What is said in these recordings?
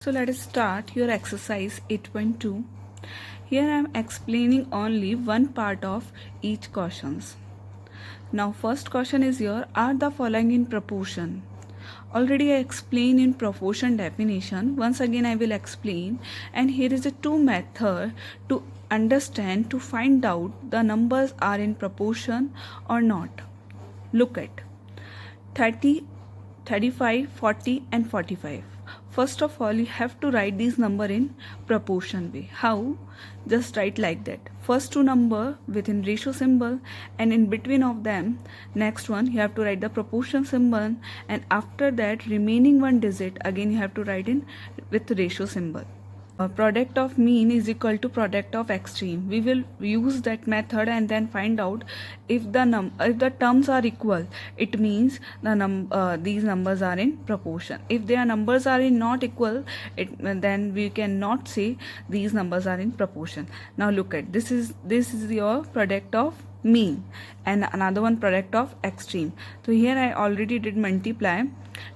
So let us start your exercise 8.2. Here I am explaining only one part of each questions. Now first question is here, are the following in proportion? Already I explained in proportion definition. Once again I will explain, and here is a two method to understand, to find out the numbers are in proportion or not. Look at 30, 35, 40 and 45. First of all, you have to write these number in proportion way. How? Just write like that. First two number within ratio symbol, and in between of them, next one you have to write the proportion symbol, and after that remaining one digit again you have to write in with ratio symbol. Product of mean is equal to product of extreme. We will use that method and then find out if the terms are equal. It means these numbers are in proportion. If their numbers are in not equal, then we cannot say these numbers are in proportion. Now look at this is your product of mean and another one product of extreme. So here I already did multiply.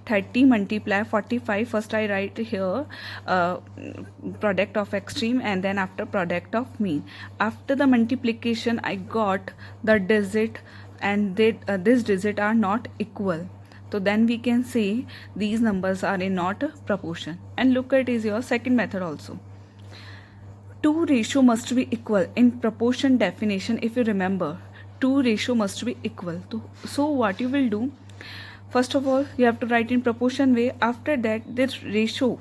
30 multiply 45. First I write here product of extreme and then after product of mean. After the multiplication I got the digit, and this digit are not equal. So then we can say these numbers are in not proportion. And look at is your second method also. Two ratio must be equal in proportion definition. If you remember, two ratio must be equal. So what you will do, first of all you have to write in proportion way. After that this ratio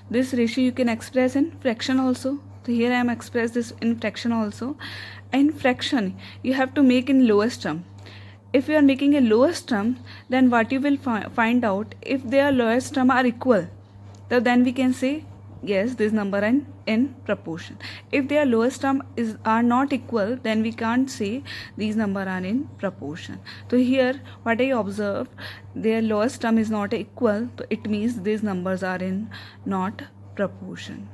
you can express in fraction also. So here I am express this in fraction also. In fraction you have to make in lowest term. If you are making a lowest term, then what you will find out, if their lowest term are equal, so then we can say yes, this number are in proportion. If their lowest term are not equal, then we can't say these number are in proportion. So here what I observe, their lowest term is not equal, so it means these numbers are in not proportion.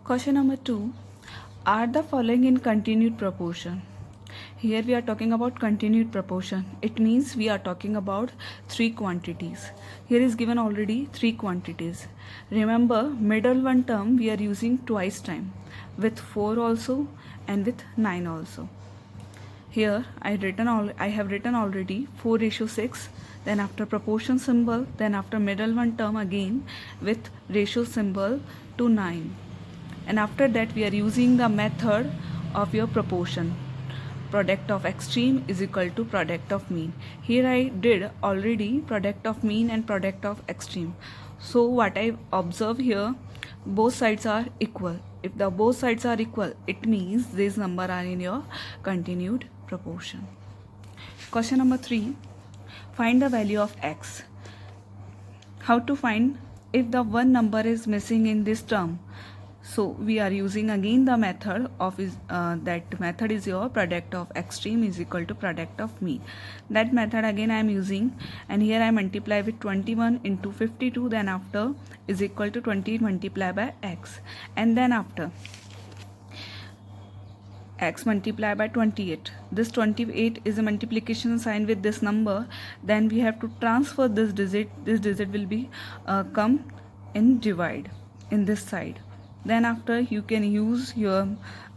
Question number 2, are the following in continued proportion? Here we are talking about continued proportion. It means we are talking about three quantities. Here is given already three quantities. Remember, middle one term we are using twice time, with 4 also and with 9 also. Here I have written already 4:6, then after proportion symbol, then after middle one term again with ratio symbol to 9. And after that we are using the method of your proportion. Product of extreme is equal to product of mean. Here I did already product of mean and product of extreme. So what I observe here, both sides are equal. If the both sides are equal, it means these number are in your continued proportion. Question number 3, find the value of x. How to find if the one number is missing in this term? So we are using again the method of that method is your product of extreme is equal to product of mean. That method again I am using, and here I multiply with 21 into 52, then after is equal to 20 multiply by x, and then after x multiply by 28. This 28 is a multiplication sign with this number. Then we have to transfer this digit. This digit will be come in divide in this side. Then after you can use your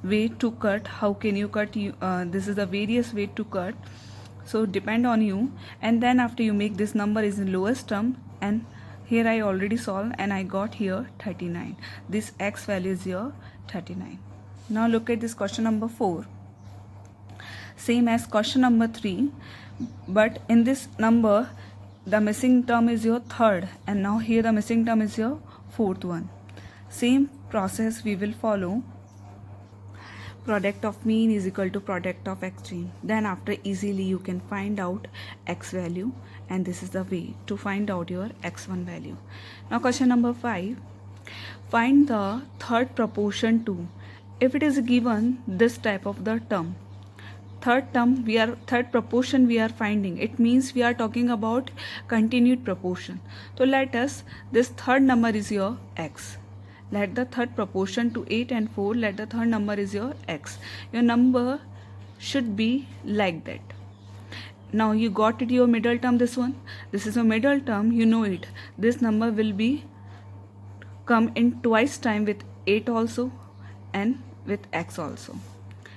way to cut. How can you cut? This is the various way to cut. So depend on you. And then after you make this number is in lowest term, and here I already solved and I got here 39. This x value is here 39. Now look at this question number 4. Same as question number 3, but in this number the missing term is your third, and now here the missing term is your fourth one. Same process we will follow. Product of mean is equal to product of extreme. Then after easily you can find out x value, and this is the way to find out your x1 value. Now question number 5, find the third proportion to. If it is given this type of the term, third proportion we are finding, it means we are talking about continued proportion. So let us, this third number is your x. Let the third proportion to 8 and 4, let the third number is your x. Your number should be like that. Now you got it, your middle term, this one. This is your middle term, you know it. This number will be come in twice time with 8 also and with x also.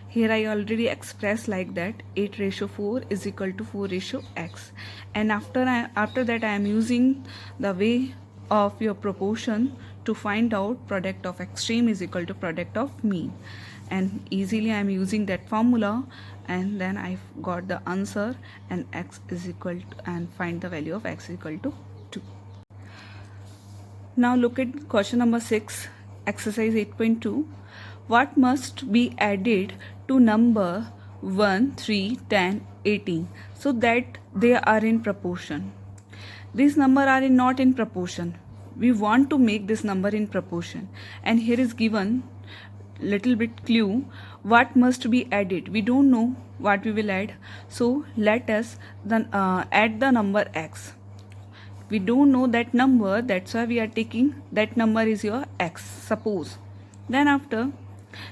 Here I already expressed like that 8:4 is equal to 4:x, and after that I am using the way of your proportion to find out product of extreme is equal to product of mean, and easily I am using that formula, and then I got the answer, and x is equal to, and find the value of x is equal to 2. Now look at question number 6, exercise 8.2. What must be added to number 1, 3, 10, 18 so that they are in proportion? These numbers are not in proportion. We want to make this number in proportion, and here is given little bit clue what must be added. We don't know what we will add, so let us then add the number x. We don't know that number, that's why we are taking that number is your x, suppose. Then after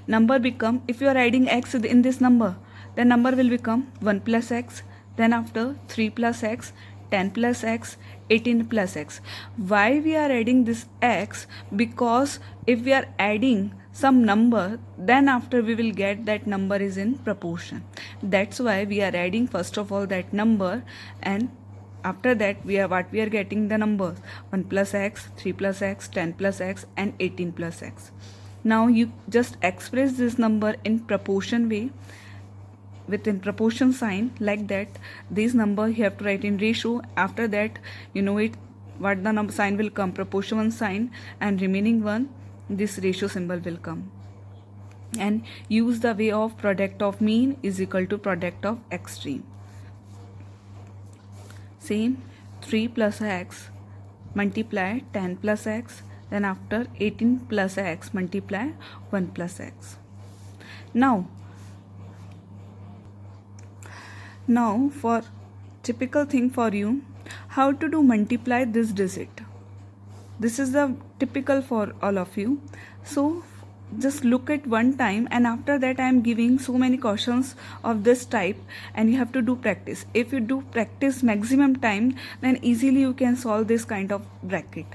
number become, if you are adding x in this number, the number will become 1 plus x, then after 3 plus x, 10 plus x, 18 plus x. Why we are adding this x? Because if we are adding some number, then after we will get that number is in proportion. That's why we are adding first of all that number, and after that we are getting the numbers 1 plus x, 3 plus x, 10 plus x and 18 plus x. Now you just express this number in proportion way, within proportion sign, like that. This number you have to write in ratio. After that you know it, what the number sign will come, proportion sign, and remaining one this ratio symbol will come, and use the way of product of mean is equal to product of extreme. Same, 3 plus x multiply 10 plus x, then after 18 plus x multiply 1 plus x. Now for typical thing for you, how to do multiply this digit. This is the typical for all of you. So just look at one time, and after that I am giving so many questions of this type, and you have to do practice. If you do practice maximum time, then easily you can solve this kind of bracket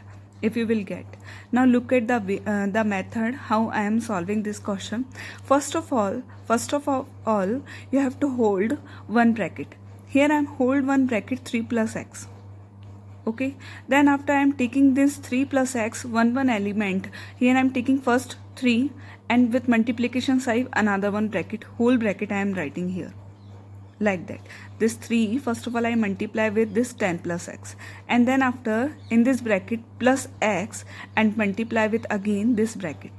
if you will get. Now look at the method how I am solving this question. First of all you have to hold one bracket. Here I am hold one bracket 3 plus x. Okay, then after I am taking this 3 plus x one element, here I am taking first 3 and with multiplication sign another one bracket, whole bracket I am writing here like that. This 3 first of all I multiply with this 10 plus x, and then after in this bracket plus x and multiply with again this bracket.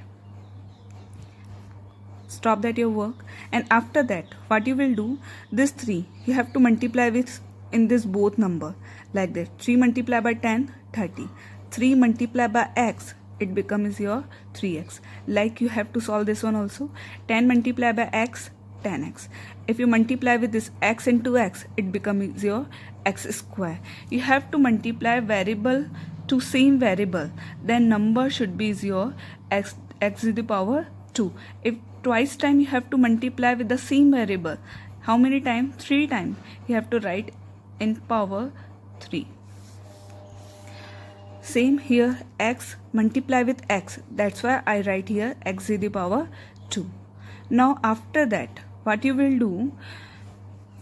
Stop that your work, and after that what you will do, this 3 you have to multiply with in this both number like that. 3 multiplied by 10, 30. 3 multiplied by x, it becomes your 3x. Like you have to solve this one also. 10 multiplied by x, 10x. If you multiply with this x into x, it becomes your x square. You have to multiply variable to same variable, then number should be your x to the power 2. If twice time you have to multiply with the same variable, how many times? 3 times. You have to write in power 3. Same here, x multiply with x, that's why I write here x to the power 2. Now after that what you will do,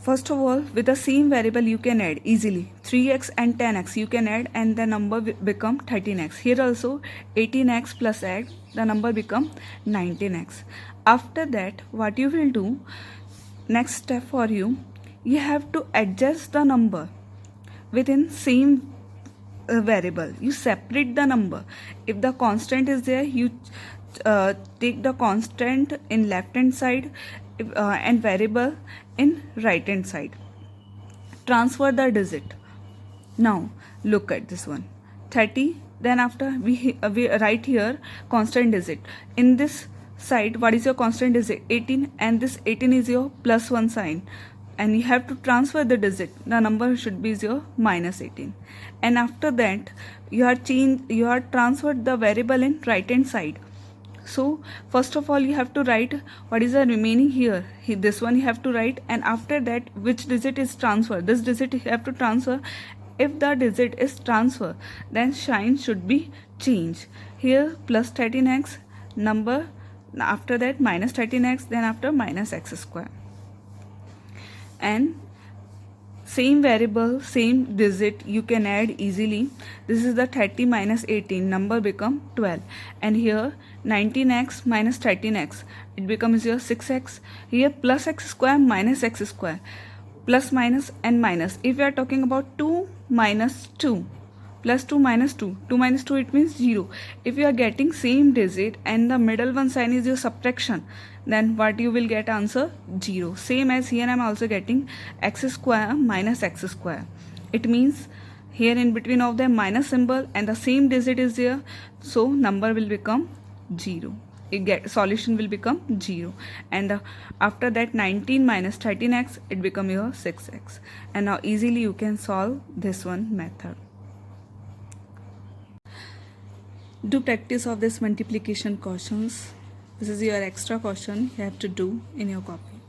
first of all with the same variable you can add easily 3x and 10x you can add, and the number become 13x. Here also 18x plus x, the number become 19x. After that what you will do, next step for you, you have to adjust the number within same variable. You separate the number. If the constant is there, you take the constant in left hand side and variable in right hand side. Transfer the digit. Now look at this one, 30. Then after we write here constant digit. In this side what is your constant digit? 18, and this 18 is your plus 1 sign, and you have to transfer the digit. The number should be your minus 18, and after that you are transferred the variable in right hand side. So first of all you have to write what is the remaining here. This one you have to write, and after that which digit is transferred, this digit you have to transfer. If the digit is transfer, then sign should be changed. Here plus 13x number, after that minus 13x, then after minus x square. And same variable, same digit you can add easily. This is the 30 minus 18, number become 12. And here 19x minus 13x, it becomes your 6x. Here plus x square minus x square, plus minus and minus. If we are talking about 2 minus 2, plus 2 minus 2, 2 minus 2 it means 0. If you are getting same digit and the middle one sign is your subtraction, then what you will get answer 0. Same as here I am also getting x square minus x square. It means here in between of them minus symbol and the same digit is there, so number will become 0. Solution will become 0. And after that 19 minus 13x, it become your 6x. And now easily you can solve this one method. Do practice of this multiplication questions. This is your extra question you have to do in your copy.